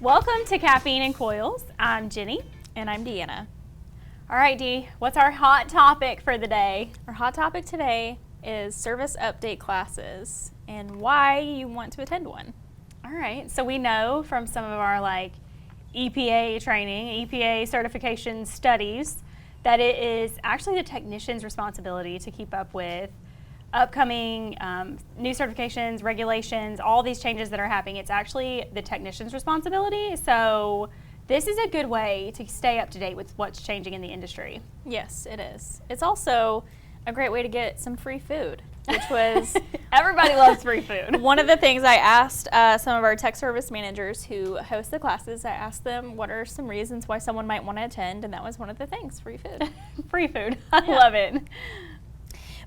Welcome to Caffeine and Coils. I'm Jenny. And I'm Deanna. All right, Dee, what's our hot topic for the day? Our hot topic today is service update classes and why you want to attend one. All right, so we know from some of our EPA training, EPA certification studies, that it is actually the technician's responsibility to keep up with upcoming new certifications, regulations, all these changes that are happening. It's actually the technician's responsibility. So this is a good way to stay up to date with what's changing in the industry. Yes, it is. It's also a great way to get some free food, which was everybody loves free food. One of the things I asked some of our tech service managers who host the classes, I asked them what are some reasons why someone might want to attend, and that was one of the things, free food. Free food. I love it.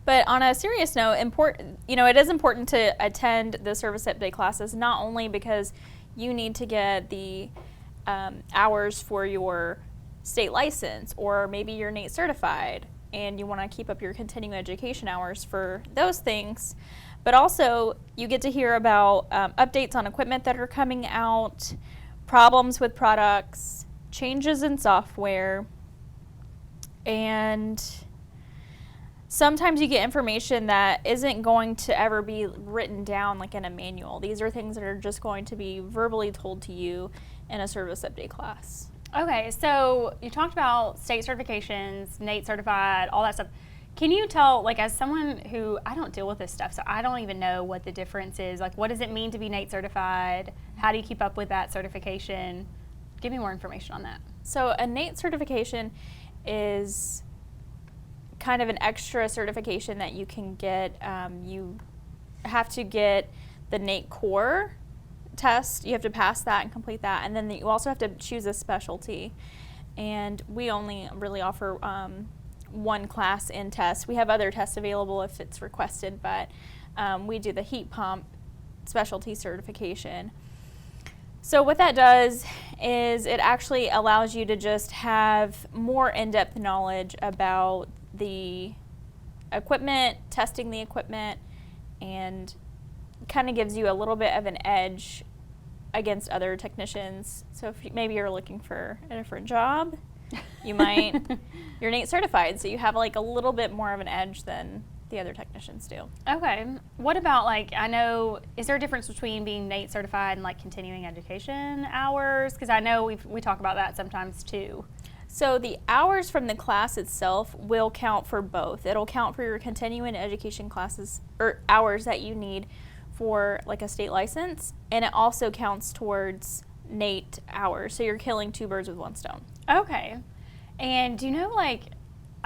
But on a serious note, it is important to attend the service update classes, not only because you need to get the hours for your state license, or maybe you're NATE certified and you want to keep up your continuing education hours for those things, but also you get to hear about updates on equipment that are coming out, problems with products, changes in software, and sometimes you get information that isn't going to ever be written down like in a manual. These are things that are just going to be verbally told to you in a service update class. Okay, so you talked about state certifications, NATE certified, all that stuff. Can you tell, as someone who, I don't deal with this stuff, so I don't even know what the difference is. What does it mean to be NATE certified? How do you keep up with that certification? Give me more information on that. So a NATE certification is kind of an extra certification that you can get. You have to get the NATE core test. You have to pass that and complete that, and then you also have to choose a specialty. And we only really offer one class in test. We have other tests available if it's requested, but we do the heat pump specialty certification. So what that does is it actually allows you to just have more in-depth knowledge about the equipment, testing the equipment, and kind of gives you a little bit of an edge against other technicians. So if maybe you're looking for a different job, you're NATE certified, so you have a little bit more of an edge than the other technicians do. Okay. What about is there a difference between being NATE certified and continuing education hours? Because I know we talk about that sometimes too. So the hours from the class itself will count for both. It'll count for your continuing education classes or hours that you need for a state license, and it also counts towards NATE hours. So you're killing two birds with one stone. Okay. And do you know, I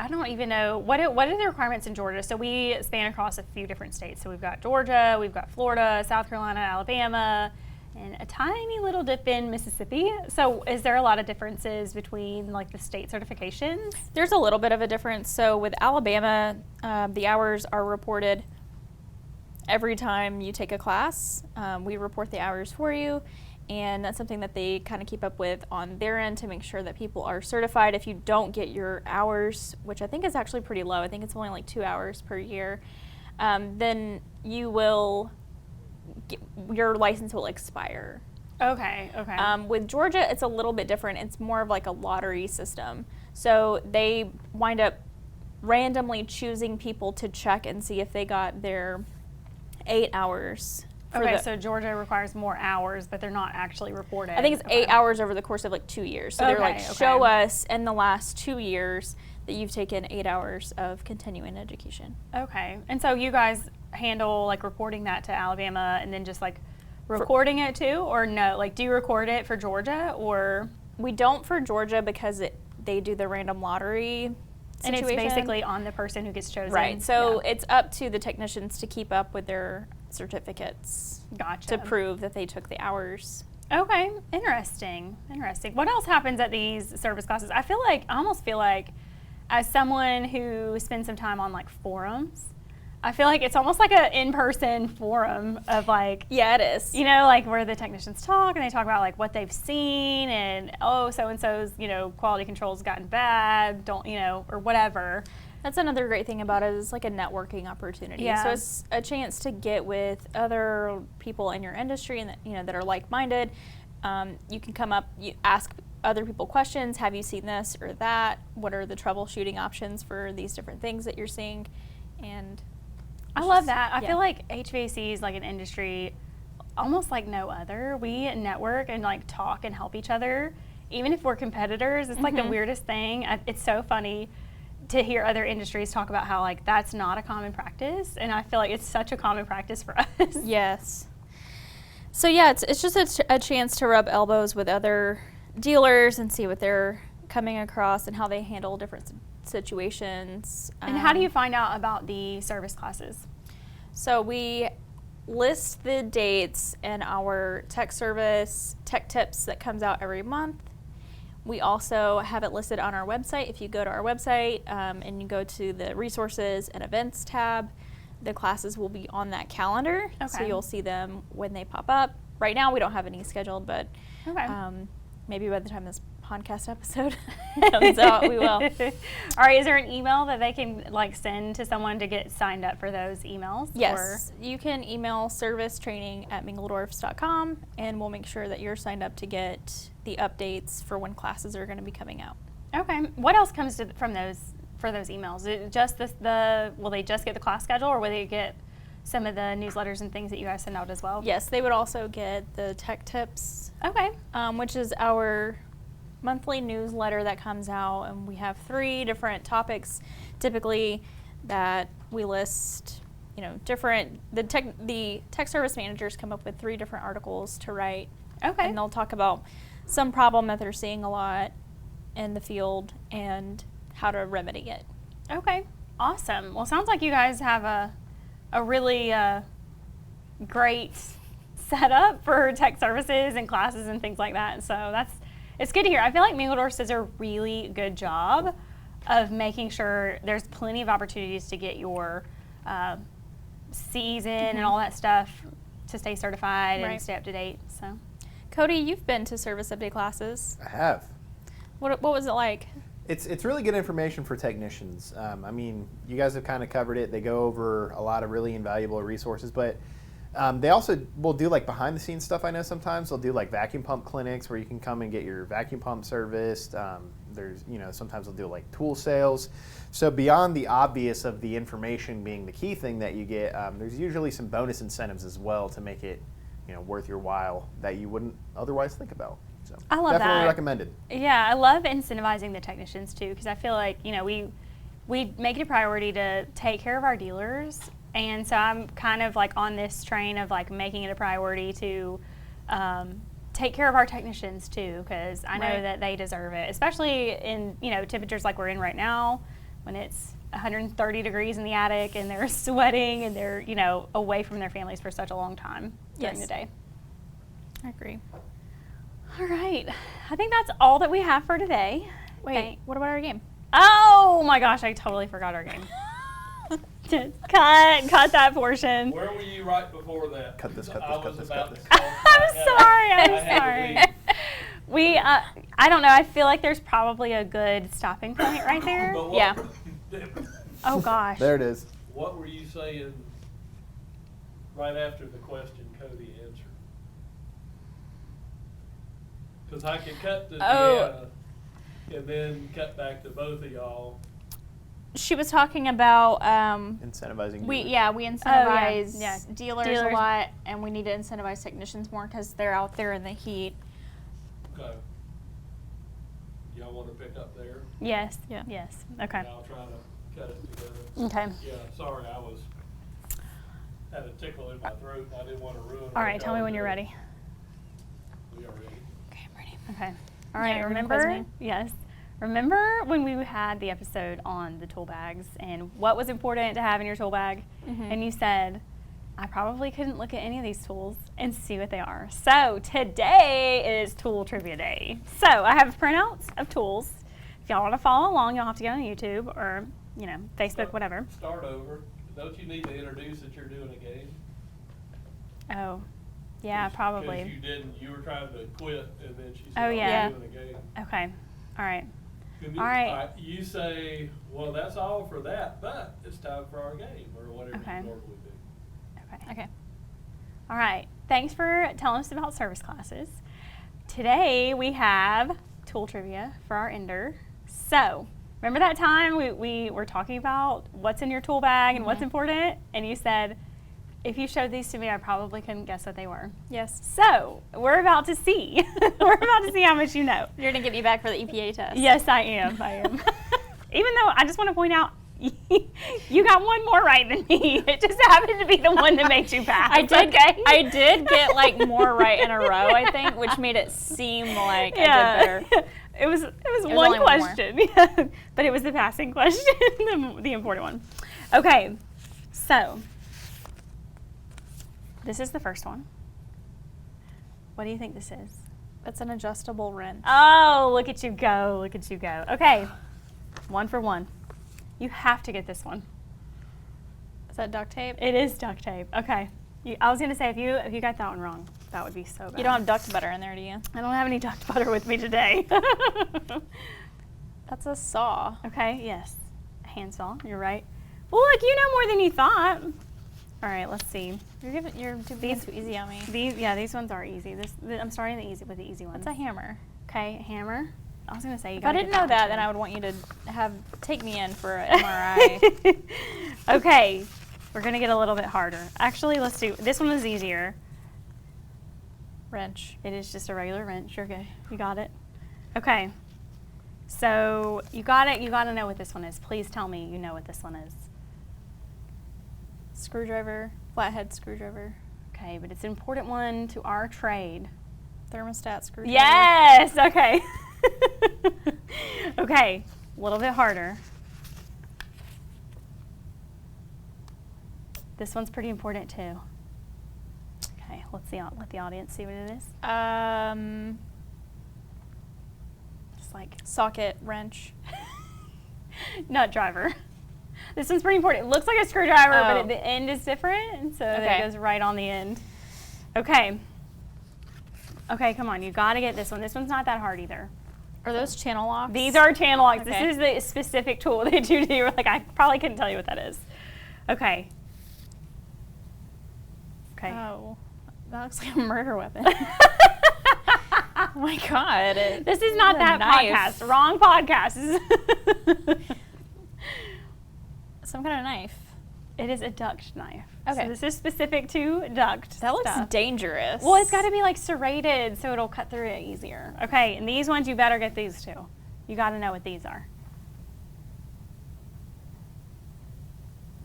don't even know, what are the requirements in Georgia? So we span across a few different states. So we've got Georgia, we've got Florida, South Carolina, Alabama, and a tiny little dip in Mississippi. So is there a lot of differences between the state certifications? There's a little bit of a difference. So with Alabama, the hours are reported every time you take a class. We report the hours for you, and that's something that they kind of keep up with on their end to make sure that people are certified. If you don't get your hours, which I think is actually pretty low, I think it's only 2 hours per year, then your license will expire. Okay. With Georgia, it's a little bit different. It's more of a lottery system. So they wind up randomly choosing people to check and see if they got their 8 hours. Okay, so Georgia requires more hours, but they're not actually reported. I think it's 8 hours over the course of 2 years. So they're show us in the last 2 years that you've taken 8 hours of continuing education. Okay, and so you guys handle reporting that to Alabama and then just recording it too, or no? Do you record it for Georgia, or? We don't for Georgia because they do the random lottery situation. And it's basically on the person who gets chosen. Right, so it's up to the technicians to keep up with their certificates. Gotcha. To prove that they took the hours. Okay, interesting. What else happens at these service classes? I almost feel like as someone who spends some time on forums, I feel like it's almost like an in-person forum of yeah, it is. Where the technicians talk and they talk about what they've seen and so-and-so's, quality control's gotten bad, or whatever. That's another great thing about it is like a networking opportunity. Yeah. So it's a chance to get with other people in your industry and that, you know, that are like-minded, You can come up, you ask other people questions. Have you seen this or that? What are the troubleshooting options for these different things that you're seeing? And I love that. I yeah. feel like HVAC is like an industry almost like no other. We network and like talk and help each other. Even if we're competitors, it's like the weirdest thing. It's so funny to hear other industries talk about how like that's not a common practice, and I feel like it's such a common practice for us. Yes. So yeah, it's just a chance to rub elbows with other dealers and see what they're coming across and how they handle different situations. And how do you find out about the service classes? So we list the dates in our tech service, tech tips that comes out every month. We also have it listed on our website. If you go to our website and you go to the resources and events tab, the classes will be on that calendar. So Okay. you'll see them when they pop up. Right now we don't have any scheduled, but Okay. maybe by the time this podcast episode comes out, we will. All right, is there an email that they can like send to someone to get signed up for those emails? Yes, you can email servicetraining@mingledorfs.com and we'll make sure that you're signed up to get the updates for when classes are going to be coming out. Okay. What else comes from those for those emails? Is it just will they just get the class schedule, or will they get some of the newsletters and things that you guys send out as well? Yes, they would also get the tech tips, Okay. which is our monthly newsletter that comes out, and we have 3 different topics typically that we list. The tech service managers come up with 3 different articles to write. Okay. And they'll talk about some problem that they're seeing a lot in the field and how to remedy it. Okay. Awesome. Well, sounds like you guys have a really great setup for tech services and classes and things like that. So it's good to hear. I feel like Mingledorfs does a really good job of making sure there's plenty of opportunities to get your CEs in and all that stuff to stay certified and Right. stay up to date. So, Cody, you've been to service update classes. I have. What was it like? It's really good information for technicians. I mean, you guys have kind of covered it. They go over a lot of really invaluable resources, but they also will do like behind the scenes stuff. I know sometimes they'll do like vacuum pump clinics where you can come and get your vacuum pump serviced. There's, sometimes they'll do like tool sales. So beyond the obvious of the information being the key thing that you get, there's usually some bonus incentives as well to make it, worth your while that you wouldn't otherwise think about. So I love definitely that. recommended. yeah, I love incentivizing the technicians too, because I feel like, we make it a priority to take care of our dealers. And so I'm kind of like on this train of like making it a priority to take care of our technicians too, because I know Right. that they deserve it, especially in, temperatures like we're in right now when it's 130 degrees in the attic and they're sweating and they're, away from their families for such a long time during Yes. the day. I agree. All right. I think that's all that we have for today. Wait, what about our game? Oh my gosh, I totally forgot our game. Cut that portion. Where were you right before that? Cut this, cut I this, cut was this, about cut this. to call- I'm I had sorry. to leave. We, I don't know. I feel like there's probably a good stopping point right there. But what- Yeah. Oh gosh. There it is. What were you saying right after the question Cody answered? Because I could cut to Oh. Deanna and then cut back to both of y'all. She was talking about Incentivizing. we dealers. incentivize yeah. dealers a Dealers. lot, and we need to incentivize technicians more because they're out there in the heat. Okay. Y'all want to pick up there? Yes. Yeah. Yes. Okay. And I'll try to cut it together. Okay. Yeah, sorry, I had a tickle in my throat. I didn't want to ruin it. All right. Tell me when you're ready. We are ready. Okay, I'm ready. Okay. All Yeah, right. you're gonna quiz Remember? me? Yes. Remember when we had the episode on the tool bags and what was important to have in your tool bag? Mhm. And you said, I probably couldn't look at any of these tools and see what they are. So today is Tool Trivia Day. So I have printouts of tools. If y'all want to follow along, you'll have to go on YouTube or, Facebook, whatever. Start over. Don't you need to introduce that you're doing a game? Oh, yeah, 'Cause probably. you didn't. You were trying to quit, and then she said, Oh, "I'm yeah. doing a game." Okay. All right. Can All right. You say, "Well, that's all for that, but it's time for our game," or whatever Okay. you normally do. Okay. Okay. All right. Thanks for telling us about service classes. today we have tool trivia for our ender. So, remember that time we were talking about what's in your tool bag and what's important? And you said, if you showed these to me, I probably couldn't guess what they were. Yes. So, we're about to see. We're about to see how much you know. You're going to get me back for the EPA test. Yes, I am. Even though I just want to point out, you got one more right than me. It just happened to be the one that made you pass. I did get like more right in a row, I think, which made it seem like I did better. It was only one one more. question, yeah. But it was the passing question, the important one. Okay, so this is the first one. What do you think this is? It's an adjustable wrench. Oh, look at you go! Look at you go. Okay, 1 for 1. You have to get this one. Is that duct tape? It is duct tape. Okay. I was gonna say if you got that one wrong, that would be so bad. You don't have duct butter in there, do you? I don't have any duct butter with me today. That's a saw. Okay. Yes. A hand saw. You're right. Well, look, you know more than you thought. All right. Let's see. You're being too easy on me. These ones are easy. I'm starting with the easy ones. It's a hammer. Okay. Hammer. I was gonna say you If I gotta didn't get know that, one, then too. I would want you to take me in for an MRI. Okay. We're gonna get a little bit harder. Actually, let's do this one is easier. Wrench. It is just a regular wrench. You're good. You got it. Okay. So you got it. You got to know what this one is. Please tell me you know what this one is. Screwdriver. Flathead screwdriver. Okay, but it's an important one to our trade. Thermostat screwdriver. Yes. Okay. Okay. A little bit harder. This one's pretty important too. Okay, let the audience see what it is. Just like Socket wrench. nut driver. This one's pretty important. It looks like a screwdriver, but Oh. at the end is different, and so Okay. it goes right on the end. Okay. Okay, come on. You got to get this one. This one's not that hard either. Are those channel locks? These are channel locks. Okay. This is the specific tool that you do. Like, I probably couldn't tell you what that is. Okay. Okay. Oh, that looks like a murder weapon. Oh my God. This is not a that knife. podcast. Wrong podcast. Some kind of knife. It is a duct knife. Okay. So this is specific to duct. That looks stuff. dangerous. Well, it's got to be like serrated so it'll cut through it easier. Okay, and these ones, you better get these two. You got to know what these are.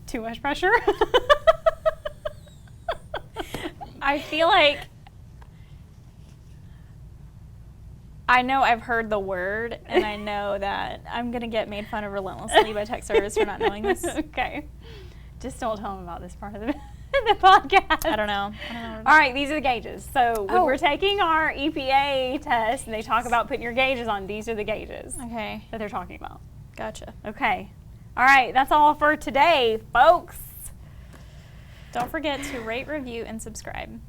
Too much pressure? I feel like I know I've heard the word, and I know that I'm going to get made fun of relentlessly by tech service for not knowing this. Okay. Just don't tell them about this part of the podcast. I don't know. All right, these are the gauges. So when Oh. we're taking our EPA test and they talk about putting your gauges on, these are the gauges Okay, that they're talking about. gotcha. Okay. All right, that's all for today, folks. Don't forget to rate, review, and subscribe.